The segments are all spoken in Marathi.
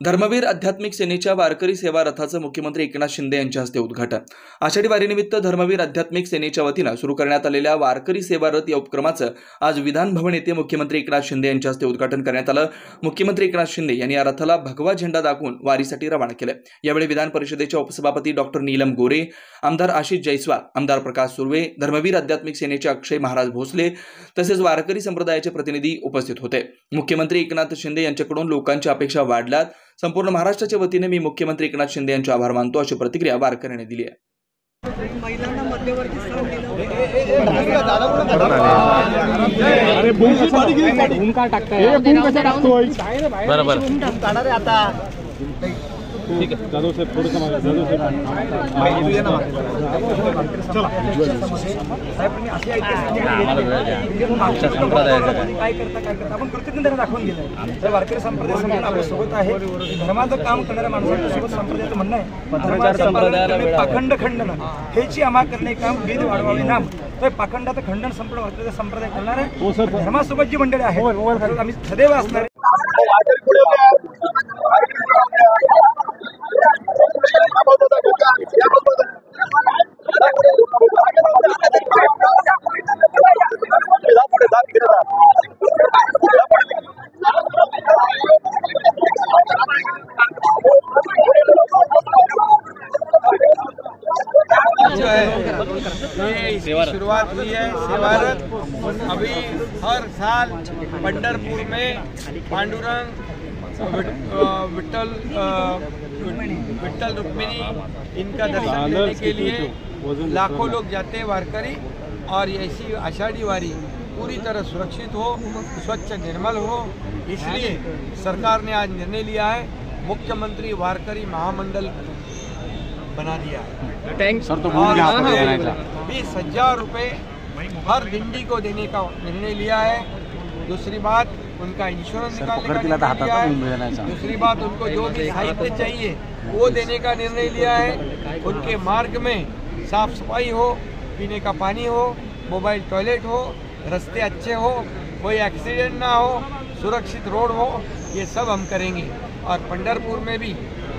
धर्मवीर आध्यात्मिक सेनेच्या वारकरी सेवा रथाचं मुख्यमंत्री एकनाथ शिंदे यांच्या हस्ते उद्घाटन। आषाढी वारीनिमित्त धर्मवीर आध्यात्मिक सेनेच्या वतीनं सुरू करण्यात आलेल्या वारकरी सेवा रथ या उपक्रमाचं आज विधान भवन येथे मुख्यमंत्री एकनाथ शिंदे यांच्या हस्ते उद्घाटन करण्यात आलं। मुख्यमंत्री एकनाथ शिंदे यांनी या रथाला भगवा झेंडा दाखवून वारीसाठी रवाना केले। यावेळी विधान परिषदेच्या उपसभापती डॉक्टर नीलम गोरे, आमदार आशिष जयस्वाल, आमदार प्रकाश सुर्वे, धर्मवीर आध्यात्मिक सेनेचे अक्षय महाराज भोसले तसेच वारकरी संप्रदायाचे प्रतिनिधी उपस्थित होते। मुख्यमंत्री एकनाथ शिंदे यांच्याकडून लोकांच्या अपेक्षा वाढल्यात। संपूर्ण महाराष्ट्राच्या वतीने मी मुख्यमंत्री एकनाथ शिंदे यांचे आभार मानतो, अशी प्रतिक्रिया वारकऱ्यांनी दिली आहे। महिलांना मध्यवर्ती स्थान दिलं ठीक है, जादव साहेब थोडंसं मागे, जादव साहेब काय करता आपण प्रत्येक दाखवून गेलं। वारकरी संप्रदाय आपल्या सोबत आहे, धर्माचं काम करणाऱ्या माणसाच्या सोबत संप्रदायाचं म्हणणं आहे पाखंड खंडन हेची आम्हा करणे काम वेद वाढवावे नाम। तर पाखंडाचं खंडन संपूर्ण वारकरी संप्रदाय करणार आहे। धर्मासोबत जी मंडळी आहेत आम्ही सदैव असणार आहे। शुरुआत हुई है सेवारत। अभी हर साल पंढरपुर में पांडुरंग विट्ठल रुक्मिणी इनका दर्शन लेने के लिए लाखों लोग जाते हैं वारकरी। और ऐसी आषाढ़ी वारी पूरी तरह सुरक्षित हो, स्वच्छ निर्मल हो, इसलिए सरकार ने आज निर्णय लिया है, मुख्यमंत्री वारकरी महामंडल बना दिया है। सर तो 20,000 रुपये हर दिंडी को देने का निर्णय लिया है। दूसरी बात उनका इंश्योरेंस निकालने का निर्णय लिया है। दूसरी बात उनको जो भी साहित्य चाहिए वो देने का निर्णय लिया है। उनके मार्ग में साफ सफाई हो, पीने का पानी हो, मोबाइल टॉयलेट हो, रास्ते अच्छे हो, कोई एक्सीडेंट ना हो, सुरक्षित रोड हो, ये सब हम करेंगे। और पंढरपुर में भी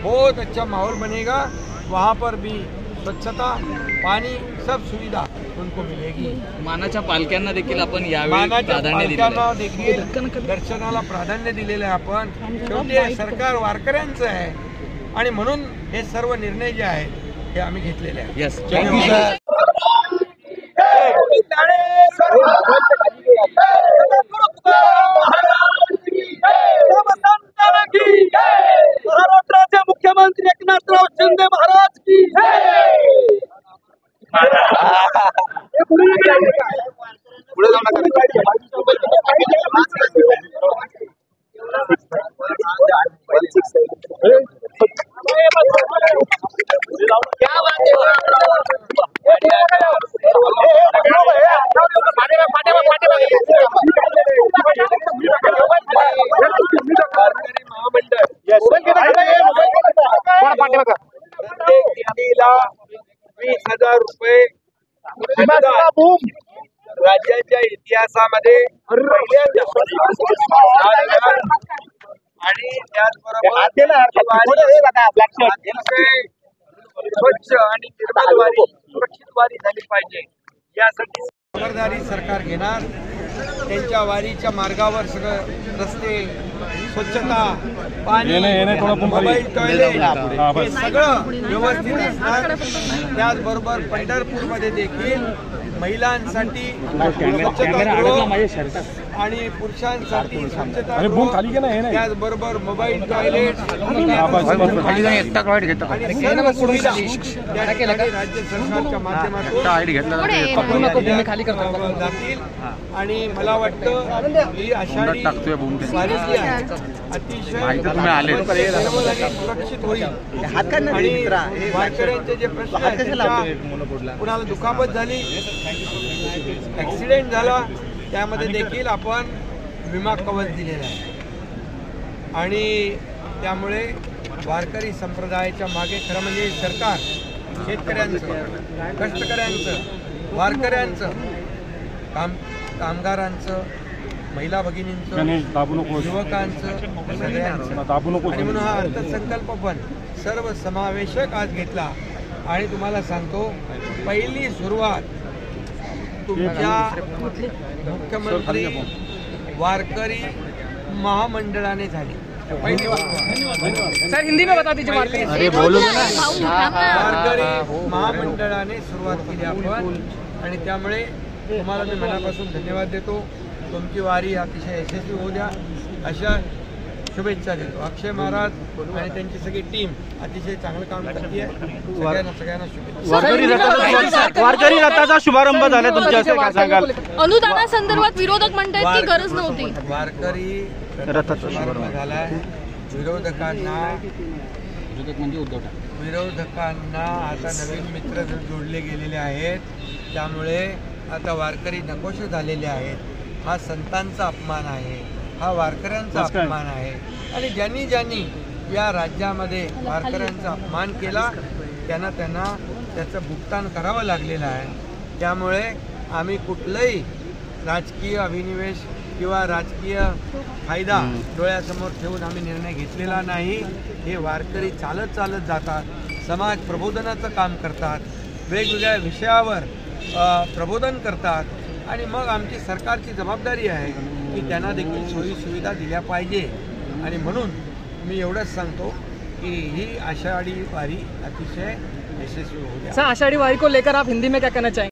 बहुत अच्छा माहौल बनेगा। वहाँ पर भी स्वच्छता, पानी, सब सुविधा उनको मिलेगी। मानाच्या पालख्यांना देखील आपण यावेळी मानाच्या प्राधान्य पालख्यांना देखील दर्शनाला प्राधान्य दिलेलं आहे आपण। शेवटी सरकार वारकऱ्यांचं आहे आणि म्हणून हे सर्व निर्णय जे आहेत हे आम्ही घेतलेले आहेत। यस, महाराष्ट्राचे मुख्यमंत्री एकनाथराव शिंदे महाराज की दिंडीला 20,000 रुपये राज्याच्या इतिहासामध्ये आणि त्याचबरोबर स्वच्छ आणि निर्मल वारी, सुरक्षित वारी झाली पाहिजे यासाठी खबरदारी सरकार घेणार। त्यांच्या वारीच्या मार्गावर सगळं रस्ते, स्वच्छता, पाणी, मोबाईल टॉयलेट हे सगळं व्यवस्थित असणार। त्याचबरोबर पंढरपूरमध्ये देखील महिलांसाठी आणि पुरुषांसाठी स्वच्छता, त्याचबरोबर मोबाईल टॉयलेट राज्य सरकारच्या माध्यमातून जातील। आणि मला वाटतं ही आषाढी वारी अतिशय सुरक्षित होईल। आणि वारकऱ्यांचे जे प्रश्न आहेत, कुणाला दुखापत झाली, ऍक्सिडेंट झाला, त्यामध्ये देखील आपण विमा कवच दिलेला आहे। आणि त्यामुळे वारकरी संप्रदायाच्या मागे खरं म्हणजे सरकार शेतकऱ्यांचं, कष्टकऱ्यांचं, वारकऱ्यांचं, कामगारांचं, महिला भगिनींचं, गणेश दाबू नकोस युवकांचं, सगळ्यांचं. दाबू नकोस आणि म्हणून हा अर्थसंकल्प पण सर्व समावेशक आज घेतला. आणि तुम्हाला सांगतो, पहिली सुरुवात तुमच्या मुख्यमंत्री वारकरी महामंडळाने झाली. पहिली सर हिंदी में बता दीजिए बात वारकरी महामंडळाने सुरुवात केली आपण. आणि त्यामुळे तुम्हाला मी मनापासून धन्यवाद देतो. तुमची वारी अतिशय यशस्वी होऊ द्या अशा शुभेच्छा देतो. अक्षय महाराज आणि त्यांची सगळी टीम अतिशय चांगलं काम करते आहे. सगळ्यांना शुभेच्छा. वारकरी रथाचा शुभारंभ झाला तुमच्या हस्ते, काय सांगाल? अनुदानासंदर्भात विरोधक म्हणतात की गरज नव्हती. वारकरी रथाचा शुभारंभ झालाय. विरोधकांना आता नवीन मित्र जोडले गेलेले आहेत. त्यामुळे आता वारकरी नकोशे झालेले आहेत. हा संतांचा अपमान आहे, हा वारकऱ्यांचा अपमान आहे. आणि ज्यांनी या राज्यामध्ये वारकऱ्यांचा अपमान केला त्यांना त्याचं भुगतान करावं लागलेलं आहे. त्यामुळे आम्ही कुठलंही राजकीय अभिनिवेश किंवा राजकीय फायदा डोळ्यासमोर ठेवून आम्ही निर्णय घेतलेला नाही. हे वारकरी चालत जातात, समाज प्रबोधनाचं काम करतात, वेगवेगळ्या विषयावर प्रबोधन करतात. आणि मग आमची सरकारची जबाबदारी आहे की त्यांना देखील सोयीसुविधा दिल्या पाहिजे. आणि म्हणून मी एवढंच सांगतो कि ही आषाढ़ी वारी अतिशय यशस्वी हो गया। आषाढ़ी वारी को लेकर आप हिंदी में क्या कहना चाहेंगे?